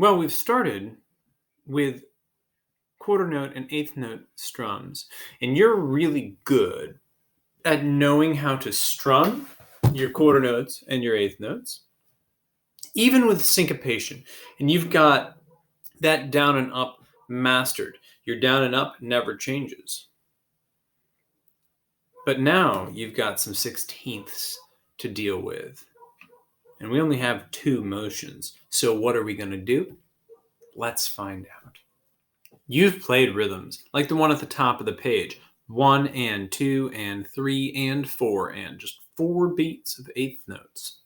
Well, we've started with quarter note and eighth note strums, and you're really good at knowing how to strum your quarter notes and your eighth notes, even with syncopation. And you've got that down and up mastered. Your down and up never changes. But now you've got some sixteenths to deal with. And we only have two motions. So what are we going to do? Let's find out. You've played rhythms like the one at the top of the page. 1 and 2 and 3 and 4 and just 4 beats of eighth notes.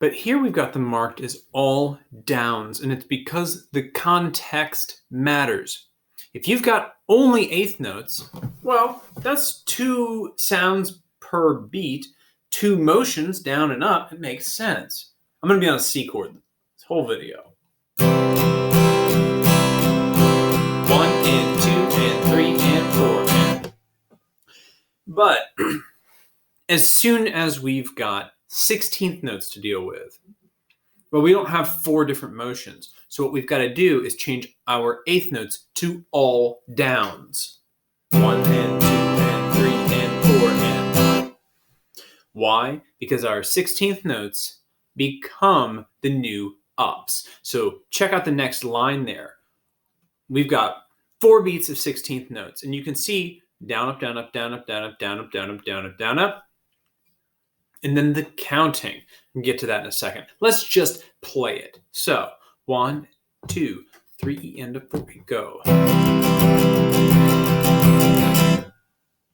But here we've got them marked as all downs, and it's because the context matters. If you've got only eighth notes, well, that's 2 sounds per beat, 2 motions down and up. It makes sense. I'm going to be on a C chord this whole video. 1 and 2 and 3 and 4 and. But as soon as we've got 16th notes to deal with, well, we don't have 4 different motions. So what we've got to do is change our eighth notes to all downs. 1 and 2 and 3 and 4 and. Why? Because our 16th notes become the new ups. So check out the next line there. We've got 4 beats of 16th notes, and you can see down, up, down, up, down, up, down, up, down, up, down, up, down, up, down, up. And then the counting. We'll get to that in a second. Let's just play it. So 1, 2, 3, E and a 4, go.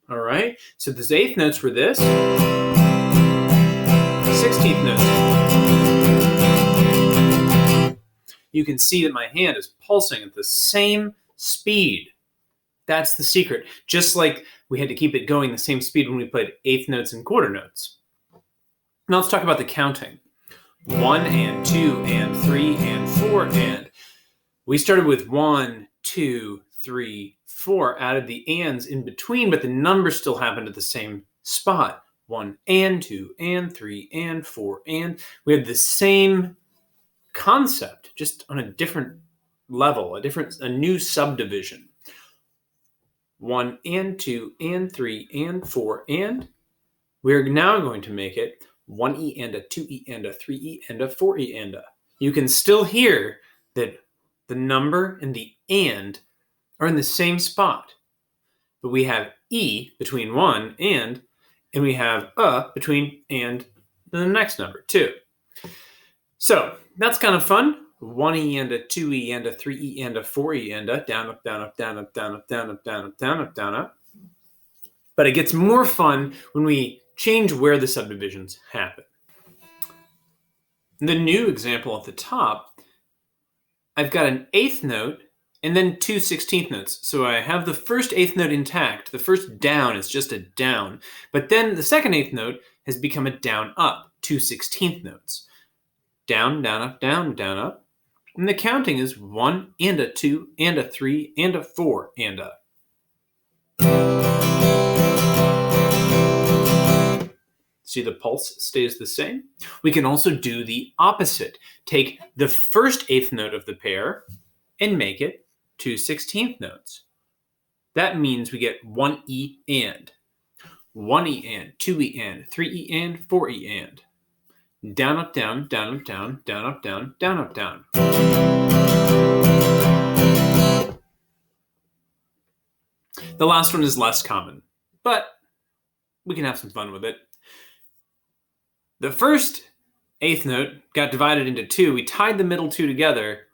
All right. So the eighth notes were this. 16th notes. You can see that my hand is pulsing at the same speed. That's the secret. Just like we had to keep it going the same speed when we played eighth notes and quarter notes. Now let's talk about the counting. 1 and 2 and 3 and 4 and. We started with 1, 2, 3, 4, added the ands in between, but the numbers still happened at the same spot. 1 and 2 and 3 and 4 and. We had the same concept, just on a different level, a new subdivision. 1 and 2 and 3 and 4 and. We're now going to make it 1 E and a 2 E and a 3 E and a 4 E and a. You can still hear that the number and the and are in the same spot. But we have E between 1 and we have between and the next number, 2. So that's kind of fun. 1 E and a 2 E and a 3 E and a 4 E and a down, up, down, up, down, up, down, up, down, up, down, up, down, up, down, up. But it gets more fun when we change where the subdivisions happen. The new example at the top, I've got an eighth note and then 2 16th notes. So I have the first eighth note intact. The first down is just a down. But then the second eighth note has become a down up, 2 16th notes. Down, down, up, down, down, up. And the counting is 1 and a 2 and a 3 and a 4 and a. See, the pulse stays the same. We can also do the opposite. Take the first eighth note of the pair and make it 2 16th notes. That means we get 1 E and. 1 E and, 2 E and, 3 E and, 4 E and. Down, up, down, down, up, down, down, up, down, down, up, down. The last one is less common, but we can have some fun with it. The first eighth note got divided into 2. We tied the middle 2 together,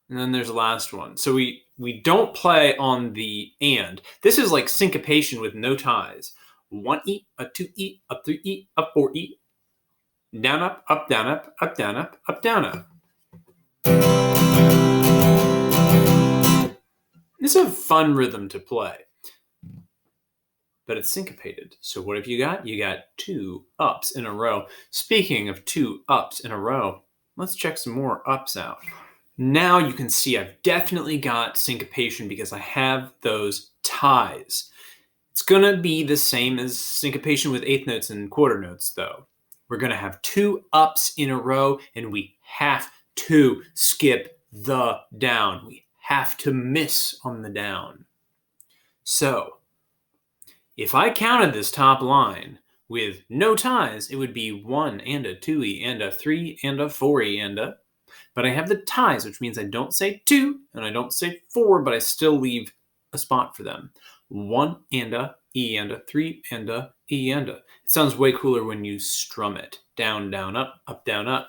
and then there's the last one. So we don't play on the and. This is like syncopation with no ties. 1 E, a 2 E, up 3 E, up 4 E. Down, up, down, up, down, up, down, up. This is a fun rhythm to play. But it's syncopated. So what have you got? You got 2 ups in a row. Speaking of 2 ups in a row, let's check some more ups out. Now you can see I've definitely got syncopation because I have those ties. It's going to be the same as syncopation with eighth notes and quarter notes, though. We're going to have 2 ups in a row, and we have 2, skip the down. We have to miss on the down. So, if I counted this top line with no ties, it would be 1 and a 2e and a 3 and a 4e and a. But I have the ties, which means I don't say 2 and I don't say 4, but I still leave a spot for them. 1 and a, E and a, 3 and a, E and a. It sounds way cooler when you strum it. Down, down, up, down, up.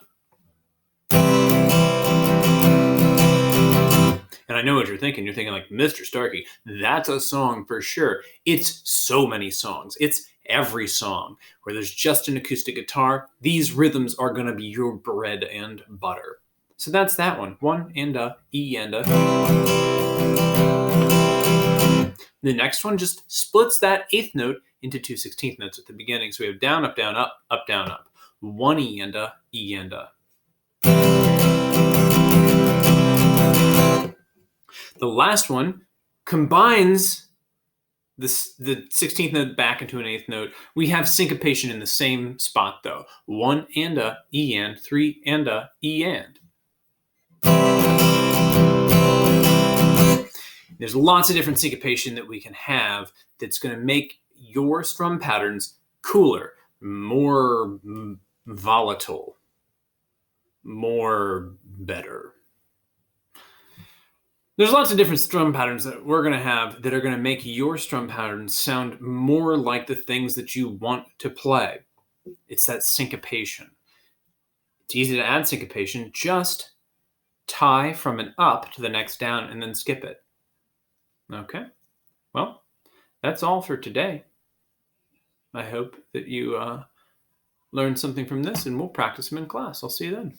And I know what you're thinking. You're thinking like, Mr. Starkey, that's a song for sure. It's so many songs. It's every song where there's just an acoustic guitar. These rhythms are going to be your bread and butter. So that's that one. 1 and a, E and a. The next one just splits that 8th note into 2 16th notes at the beginning. So we have down, up, down, up, down, up. 1 E and a, E and a. The last one combines the 16th note back into an 8th note. We have syncopation in the same spot though. 1 and a, E and, 3 and a, E and. There's lots of different syncopation that we can have that's going to make your strum patterns cooler, more volatile, more better. There's lots of different strum patterns that we're going to have that are going to make your strum patterns sound more like the things that you want to play. It's that syncopation. It's easy to add syncopation. Just tie from an up to the next down and then skip it. Okay. Well, that's all for today. I hope that you learned something from this, and we'll practice them in class. I'll see you then.